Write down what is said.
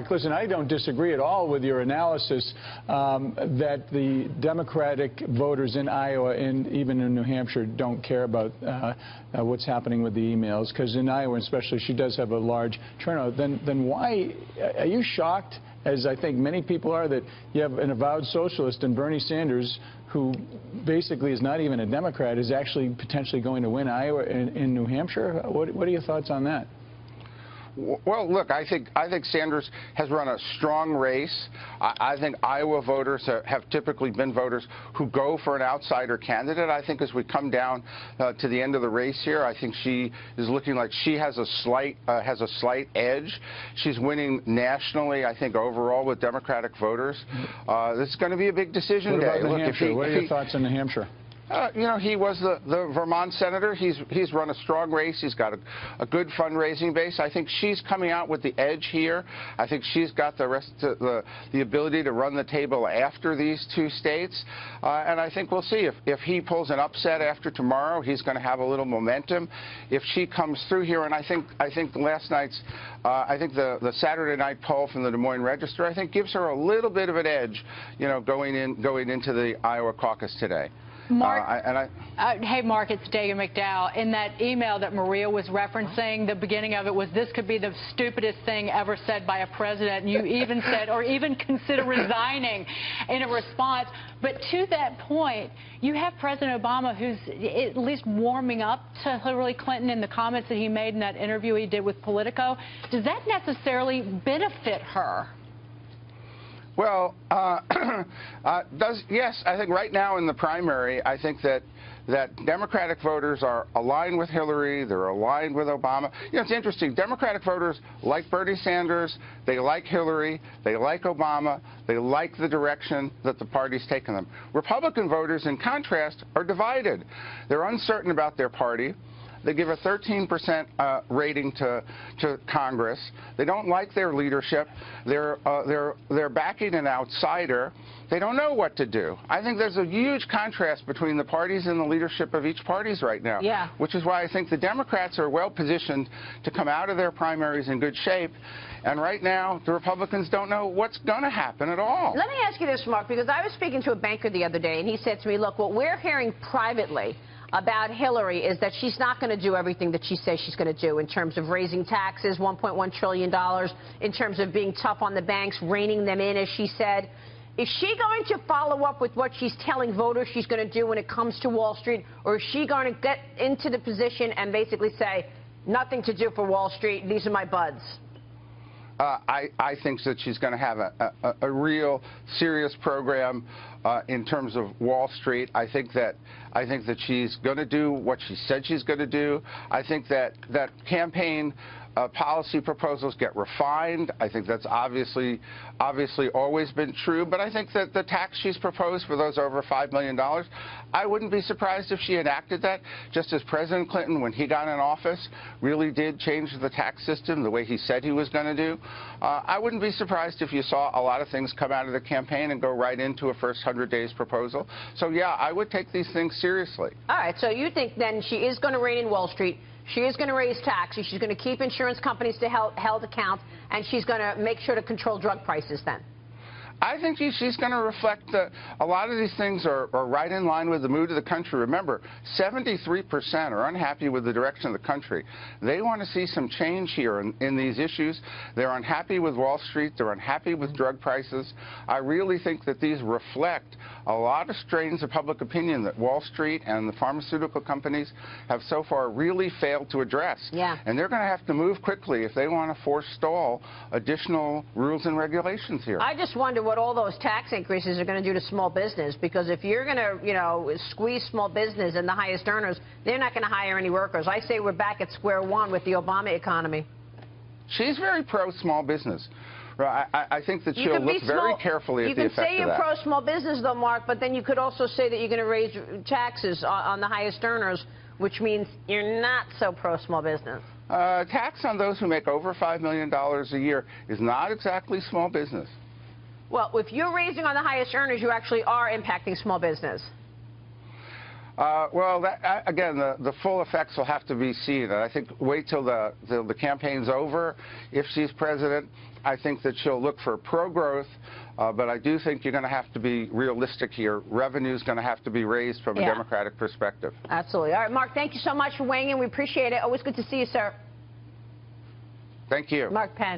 Listen, I don't disagree at all with your analysis that the Democratic voters in Iowa and even in New Hampshire don't care about what's happening with the emails, because in Iowa especially she does have a large turnout. Then why are you shocked, as I think many people are, that you have an avowed socialist in Bernie Sanders, who basically is not even a Democrat, is actually potentially going to win Iowa and New Hampshire? What are your thoughts on that? Well, look, I think Sanders has run a strong race. I think Iowa voters have typically been voters who go for an outsider candidate. I think as we come down to the end of the race here, I think she is looking like she has a slight edge. She's winning nationally, I think, overall with Democratic voters. This is going to be a big decision day. What about New Hampshire? What are your thoughts on New Hampshire? You know, he was the Vermont senator. He's run a strong race. He's got a good fundraising base. I think she's coming out with the edge here. I think she's got the ability to run the table after these two states. And I think we'll see if he pulls an upset after tomorrow. He's going to have a little momentum. If she comes through here, and I think last night's the Saturday night poll from the Des Moines Register, I think gives her a little bit of an edge, you know, going into the Iowa caucus today. Mark, hey, Mark, it's Dagan McDowell. In that email that Maria was referencing, the beginning of it was, "This could be the stupidest thing ever said by a president." And you even said, or even consider resigning in a response. But to that point, you have President Obama, who's at least warming up to Hillary Clinton in the comments that he made in that interview he did with Politico. Does that necessarily benefit her? Well, yes, I think right now in the primary, I think that Democratic voters are aligned with Hillary. They're aligned with Obama. You know, it's interesting. Democratic voters like Bernie Sanders. They like Hillary. They like Obama. They like the direction that the party's taken them. Republican voters, in contrast, are divided. They're uncertain about their party. They give a 13% rating to Congress. They don't like their leadership. They're backing an outsider. They don't know what to do. I think there's a huge contrast between the parties and the leadership of each parties right now. Yeah. Which is why I think the Democrats are well positioned to come out of their primaries in good shape. And right now, the Republicans don't know what's going to happen at all. Let me ask you this, Mark, because I was speaking to a banker the other day, and he said to me, look, what we're hearing privately about Hillary is that she's not going to do everything that she says she's going to do in terms of raising taxes, $1.1 trillion, in terms of being tough on the banks, reining them in, as she said. Is she going to follow up with what she's telling voters she's going to do when it comes to Wall Street, or is she going to get into the position and basically say, nothing to do for Wall Street, these are my buds? I think that she's going to have a real serious program in terms of Wall Street. I think that she's going to do what she said she's going to do. I think that campaign policy proposals get refined. I think that's obviously always been true. But I think that the tax she's proposed for those over $5 million, I wouldn't be surprised if she enacted that, just as President Clinton, when he got in office, really did change the tax system the way he said he was going to do. I wouldn't be surprised if you saw a lot of things come out of the campaign and go right into a first 100 days proposal. So, yeah, I would take these things seriously. All right. So you think then she is going to rein in Wall Street. She is going to raise taxes. She's going to keep insurance companies to held account, and she's going to make sure to control drug prices then. I think she's going to reflect that a lot of these things are right in line with the mood of the country. Remember, 73% are unhappy with the direction of the country. They want to see some change here in these issues. They're unhappy with Wall Street. They're unhappy with drug prices. I really think that these reflect a lot of strains of public opinion that Wall Street and the pharmaceutical companies have so far really failed to address. Yeah. And they're going to have to move quickly if they want to forestall additional rules and regulations here. I just wonder what all those tax increases are going to do to small business, because if you're going to, you know, squeeze small business and the highest earners, they're not going to hire any workers. I say we're back at square one with the Obama economy. She's very pro-small business. I think that she'll look very carefully at the effect of that. You can say you're pro-small business, though, Mark, but then you could also say that you're going to raise taxes on the highest earners, which means you're not so pro-small business. Tax on those who make over $5 million a year is not exactly small business. Well, if you're raising on the highest earners, you actually are impacting small business. Well, again, the full effects will have to be seen. And I think wait till the campaign's over, if she's president, I think that she'll look for pro-growth, but I do think you're going to have to be realistic here. Revenue is going to have to be raised from a Democratic perspective. Absolutely. All right, Mark, thank you so much for weighing in. We appreciate it. Always good to see you, sir. Thank you. Mark Penn.